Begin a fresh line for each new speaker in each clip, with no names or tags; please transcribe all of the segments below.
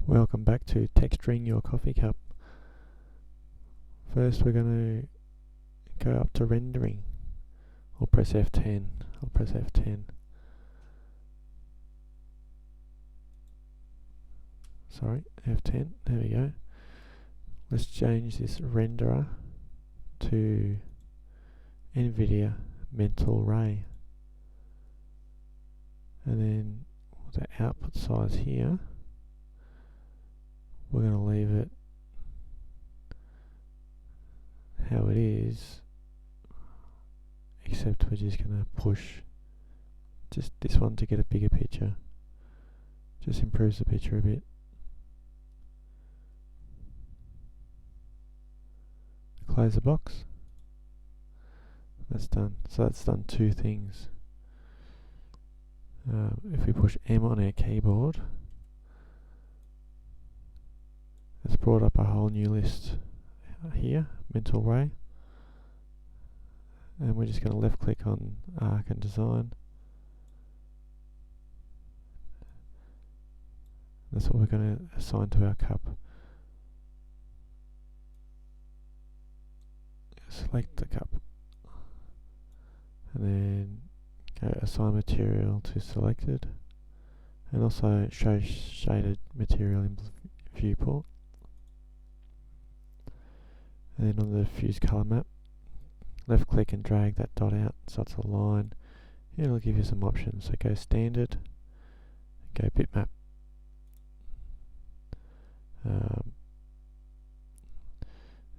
Welcome back to Texturing Your Coffee Cup. First we're going to go up to rendering. I'll press F10. Sorry, F10, there we go. Let's change this renderer to NVIDIA Mental Ray. And then the output size here, we're going to leave it how it is, except we're just going to push just this one to get a bigger picture. Just improves the picture a bit. Close the box. That's done. So that's done two things. If we push M on our keyboard, it's brought up a whole new list here, Mental Ray. And we're just going to left click on Arc and Design. That's what we're going to assign to our cup. Select the cup. And then go assign material to selected. And also show shaded material in viewport. And then on the fuse color map, left click and drag that dot out so it's a line. It'll give you some options. So go standard, go bitmap.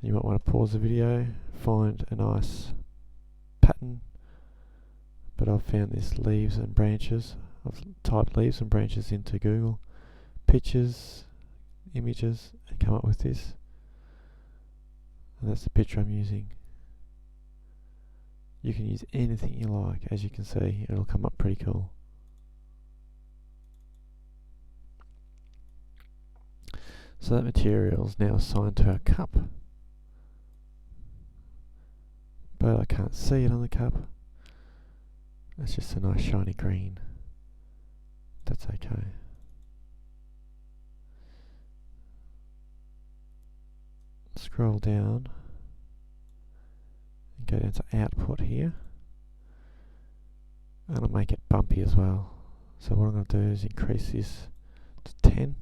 You might want to pause the video, find a nice pattern, but I've found this leaves and branches. I've typed leaves and branches into Google pictures, images, and come up with this. And that's the picture I'm using. You can use anything you like. As you can see, it'll come up pretty cool. So that material is now assigned to our cup. But I can't see it on the cup. It's just a nice shiny green. That's okay. Scroll down and go down to output here, and I'll make it bumpy as well. So what I'm going to do is increase this to 10,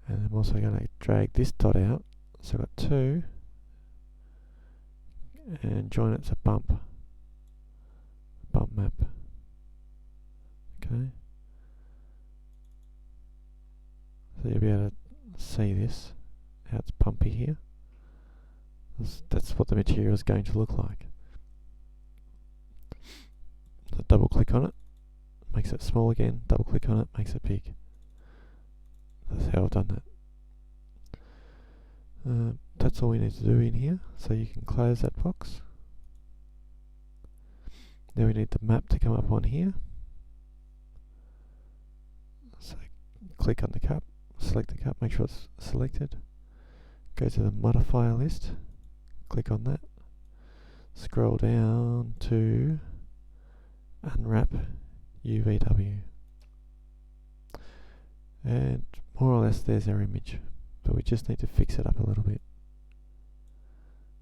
and I'm also going to drag this dot out, so I've got 2, and join it to bump map. Okay. So you'll be able to see this, how it's bumpy here. That's what the material is going to look like. So double click on it, makes it small again, double click on it, makes it big. That's how I've done that. That's all we need to do in here, so you can close that box. Now we need the map to come up on here. So click on the cup. Select the cup, make sure it's selected. Go to the modifier list, click on that. Scroll down to unwrap UVW. And more or less there's our image, but we just need to fix it up a little bit.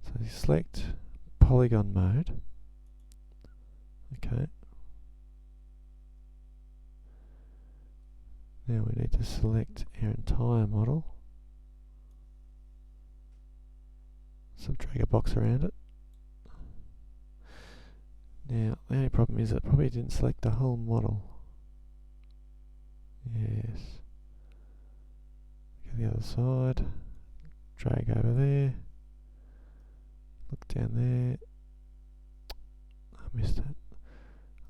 So you select polygon mode. Okay. Now we need to select our entire model. So drag a box around it. Now the only problem is it probably didn't select the whole model. Yes. Go to the other side. Drag over there. Look down there. I missed it.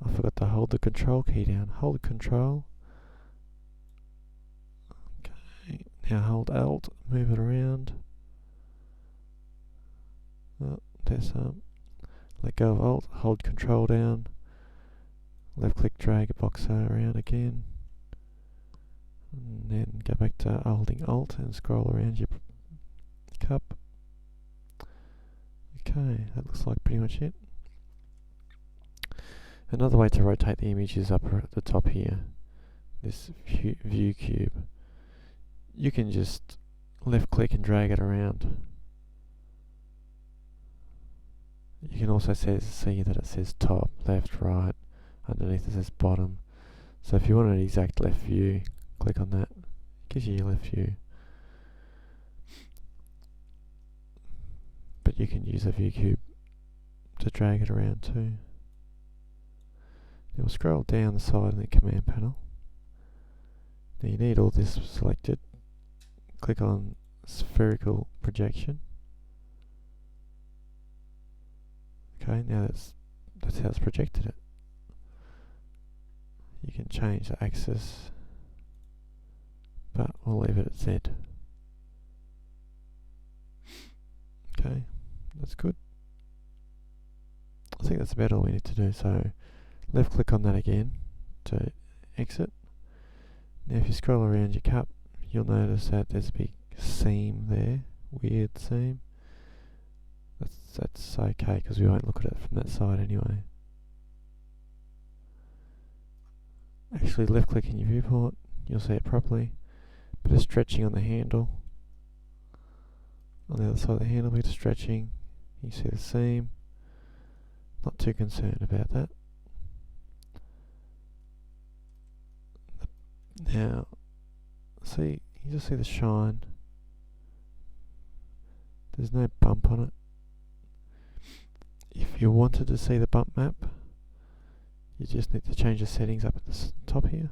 I forgot to hold the control key down. Hold the control. Now hold Alt, move it around. Oh, there's some. Let go of Alt, hold Control down. Left click, drag a box around again. And then go back to holding Alt and scroll around your cup. Okay, that looks like pretty much it. Another way to rotate the image is up at the top here, this view cube. You can just left click and drag it around. You can also see that it says top, left, right, underneath it says bottom. So if you want an exact left view, click on that. It gives you your left view. But you can use a view cube to drag it around too. Now we'll scroll down the side of the command panel. Now you need all this selected. Click on spherical projection. Okay, now that's how it's projected it. You can change the axis, but we'll leave it at Z. Okay, that's good. I think that's about all we need to do. So left click on that again to exit. Now if you scroll around your cup, you'll notice that there's a big seam there, weird seam. That's okay because we won't look at it from that side anyway. Actually left click in your viewport, you'll see it properly. Bit of stretching on the handle. On the other side of the handle, bit of stretching. You see the seam. Not too concerned about that. Now, see, you just see the shine. There's no bump on it. If you wanted to see the bump map, you just need to change the settings up at the top here.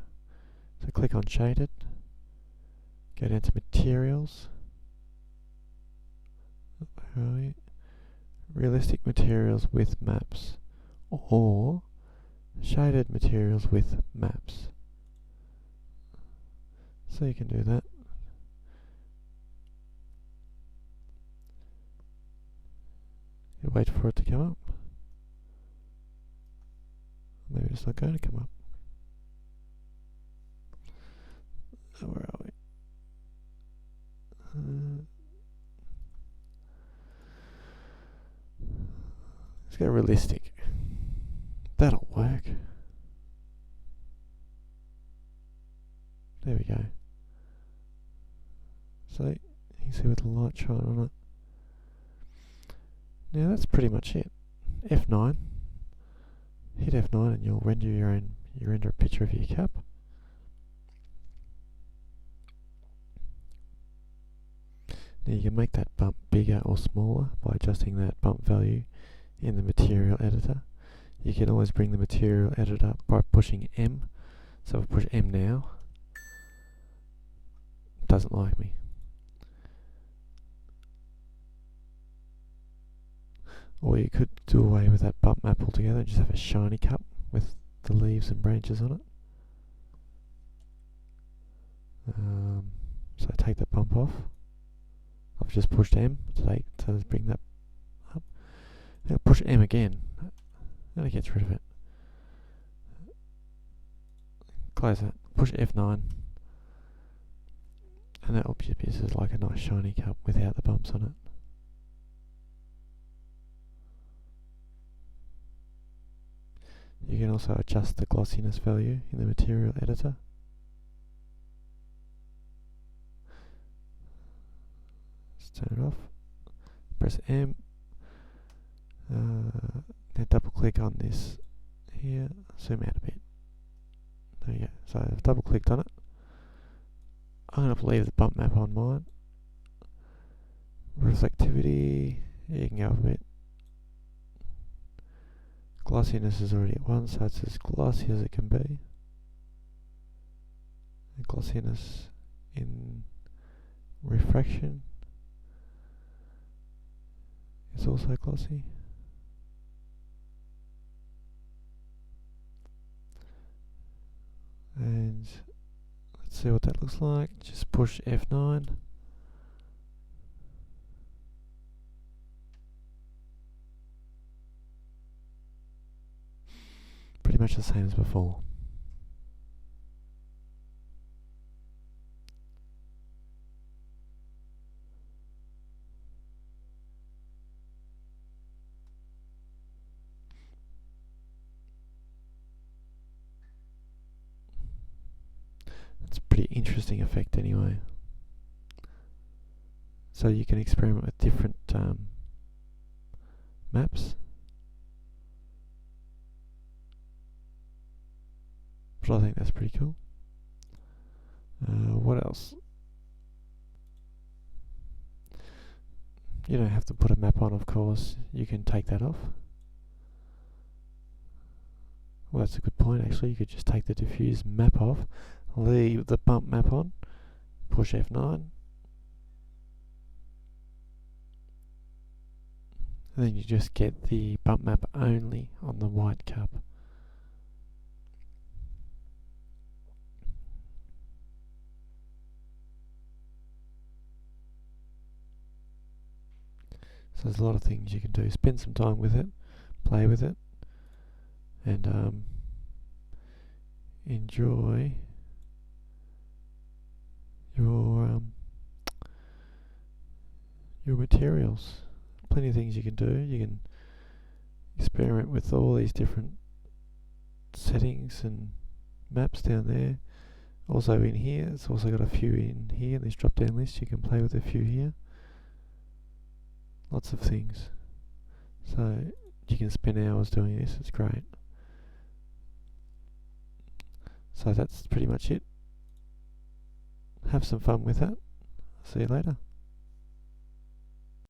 So click on Shaded, go down to Materials, where are we? Realistic Materials with Maps, or Shaded Materials with Maps. So you can do that. You wait for it to come up. Maybe it's not going to come up. Oh, where are we? Let's go realistic. That'll work. There we go. So you can see with the light shine on it. Now that's pretty much it. F9. Hit F9 and you'll render a picture of your cup. Now you can make that bump bigger or smaller by adjusting that bump value in the material editor. You can always bring the material editor up by pushing M. So if I push M now, it doesn't like me. Or you could do away with that bump map altogether and just have a shiny cup with the leaves and branches on it. So I take that bump off. I've just pushed M to bring that up. Now push M again, and it gets rid of it. Close that. Push F9, and that will be just like a nice shiny cup without the bumps on it. You can also adjust the glossiness value in the material editor. Let's turn it off. Press M. Then double click on this here. Zoom out a bit. There you go. So I've double clicked on it. I'm going to leave the bump map on mine. Reflectivity. You can go up a bit. Glossiness is already at 1, so it's as glossy as it can be. And glossiness in refraction is also glossy. And let's see what that looks like. Just push F9. Pretty much the same as before. interesting effect anyway. So you can experiment with different maps. But I think that's pretty cool. What else? You don't have to put a map on, of course. You can take that off. Well, that's a good point actually. You could just take the diffuse map off, leave the bump map on, push F9, and then you just get the bump map only on the white cup. So there's a lot of things you can do. Spend some time with it, play with it, and enjoy your materials. Plenty of things you can do. You can experiment with all these different settings and maps down there. Also in here, it's also got a few in here, this drop down list. You can play with a few here. Lots of things. So you can spend hours doing this, it's great. So that's pretty much it. Have some fun with that. See you later.